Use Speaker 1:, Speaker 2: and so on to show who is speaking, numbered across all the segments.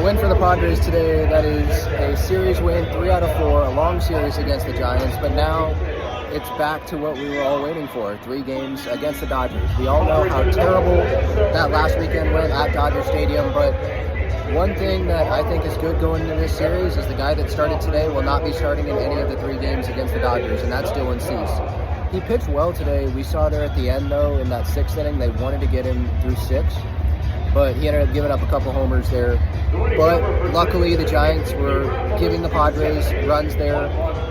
Speaker 1: win for the Padres today. That is a series win, 3 out of 4, a long series against the Giants, but now it's back to what we were all waiting for, 3 games against the Dodgers. We all know how terrible that last weekend went at Dodger Stadium, but one thing that I think is good going into this series is the guy that started today will not be starting in any of the 3 games against the Dodgers, and that's Dylan Cease. He pitched well today. We saw there at the end, though, in that 6th inning, they wanted to get him through 6, but he ended up giving up a couple homers there. But luckily, the Giants were giving the Padres runs there,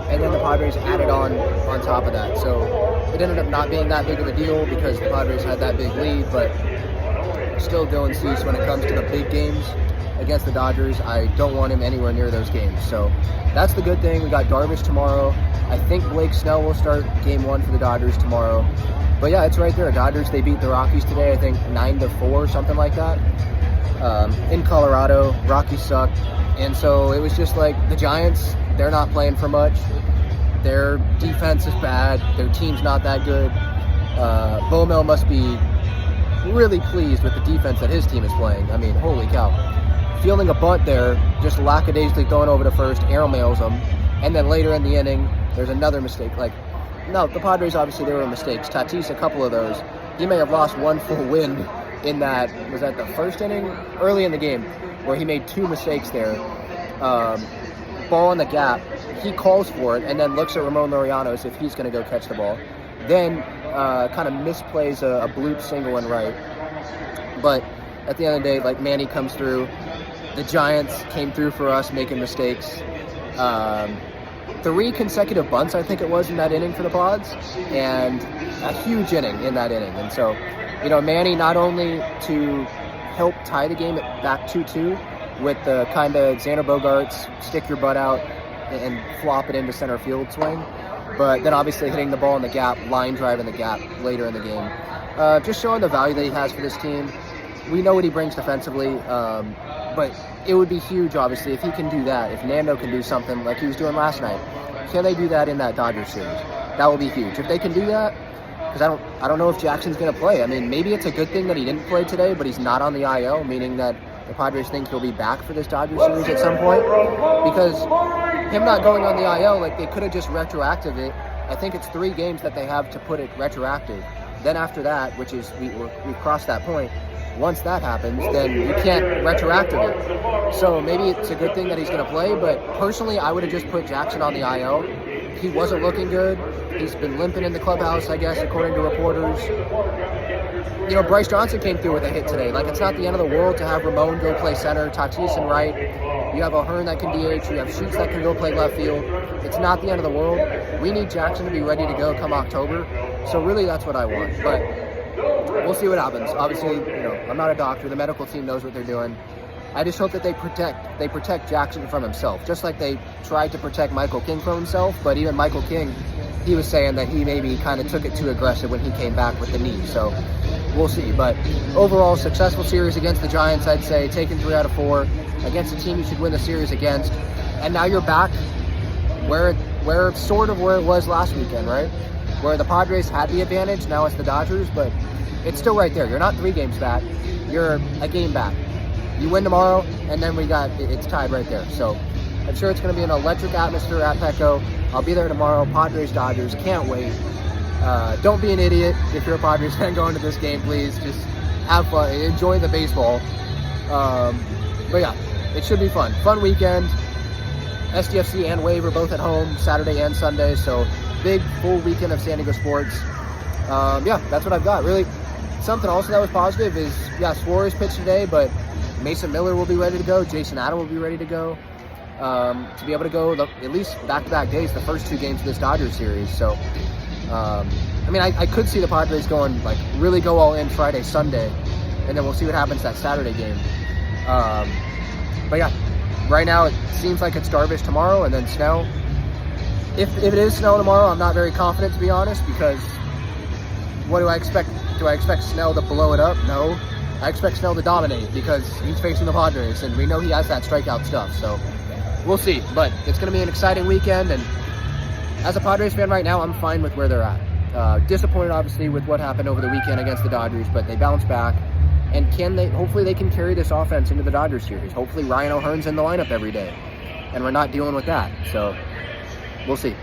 Speaker 1: and then the Padres added on top of that. So it ended up not being that big of a deal because the Padres had that big lead, but still Dylan Cease, when it comes to the big games against the Dodgers, I don't want him anywhere near those games. So that's the good thing. We got Darvish tomorrow. I think Blake Snell will start game 1 for the Dodgers tomorrow. But yeah, it's right there. Dodgers, they beat the Rockies today, I think 9-4, something like that. In Colorado, Rockies suck. And so it was just like the Giants, they're not playing for much. Their defense is bad. Their team's not that good. Bomel must be really pleased with the defense that his team is playing. I mean, holy cow. Fielding a bunt there, just lackadaisically going over to first, airmails them. And then later in the inning, there's another mistake. No, the Padres, obviously, there were mistakes. Tatis, a couple of those. He may have lost one full win in that, was that the first inning? Early in the game, where he made 2 mistakes there. Ball in the gap. He calls for it and then looks at Ramon Laureano if he's going to go catch the ball. Then kind of misplays a bloop single and right. But at the end of the day, Manny comes through. The Giants came through for us, making mistakes. 3 consecutive bunts, I think it was, in that inning for the Pods, and a huge inning in that inning. And so, Manny, not only to help tie the game back 2-2 with the kind of Xander Bogaerts stick your butt out and flop it into center field swing, but then obviously hitting the ball in the gap, line drive in the gap later in the game. Just showing the value that he has for this team. We know what he brings defensively, but it would be huge, obviously, if he can do that. If Nando can do something like he was doing last night, can they do that in that Dodgers series? That will be huge. If they can do that, because I don't know if Jackson's going to play. I mean, maybe it's a good thing that he didn't play today, but he's not on the IL, meaning that the Padres think he'll be back for this Dodgers series at some point. Because him not going on the IL, they could have just retroactive it. I think it's 3 games that they have to put it retroactive. Then after that, which is we've crossed that point, once that happens, then you can't retroactive it. So maybe it's a good thing that he's going to play, but personally, I would have just put Jackson on the IL. He wasn't looking good. He's been limping in the clubhouse, I guess, according to reporters. Bryce Johnson came through with a hit today. It's not the end of the world to have Ramon go play center, Tatis and right. You have O'Hearn that can DH. You have Sheets that can go play left field. It's not the end of the world. We need Jackson to be ready to go come October. So really, that's what I want. But we'll see what happens. Obviously, I'm not a doctor. The medical team knows what they're doing. I just hope that they protect Jackson from himself, just like they tried to protect Michael King from himself. But even Michael King, he was saying that he maybe kind of took it too aggressive when he came back with the knee. So we'll see. But overall, successful series against the Giants, I'd say, taking 3 out of 4 against a team you should win the series against. And now you're back where it was last weekend, right? Where the Padres had the advantage. Now it's the Dodgers, but it's still right there. You're not 3 games back. You're a game back. You win tomorrow, and then it's tied right there. So I'm sure it's going to be an electric atmosphere at Petco. I'll be there tomorrow. Padres, Dodgers. Can't wait. Don't be an idiot if you're a Padres fan going to this game, please. Just have fun. Enjoy the baseball. But yeah, it should be fun. Fun weekend. SDFC and Wave are both at home Saturday and Sunday. So big, full weekend of San Diego sports. Yeah, that's what I've got. Really, something also that was positive is, Suarez pitched today, but Mason Miller will be ready to go. Jason Adam will be ready to go. To be able to go at least back-to-back days, the first 2 games of this Dodgers series. So, I could see the Padres going, really go all in Friday, Sunday, and then we'll see what happens that Saturday game. But yeah, right now it seems like it's Darvish tomorrow and then Snell. If it is Snell tomorrow, I'm not very confident, to be honest, because what do I expect? Do I expect Snell to blow it up? No. I expect Snell to dominate because he's facing the Padres, and we know he has that strikeout stuff. So we'll see. But it's going to be an exciting weekend, and as a Padres fan right now, I'm fine with where they're at. Disappointed, obviously, with what happened over the weekend against the Dodgers, but they bounced back. And hopefully they can carry this offense into the Dodgers series. Hopefully Ryan O'Hearn's in the lineup every day, and we're not dealing with that. So we'll see.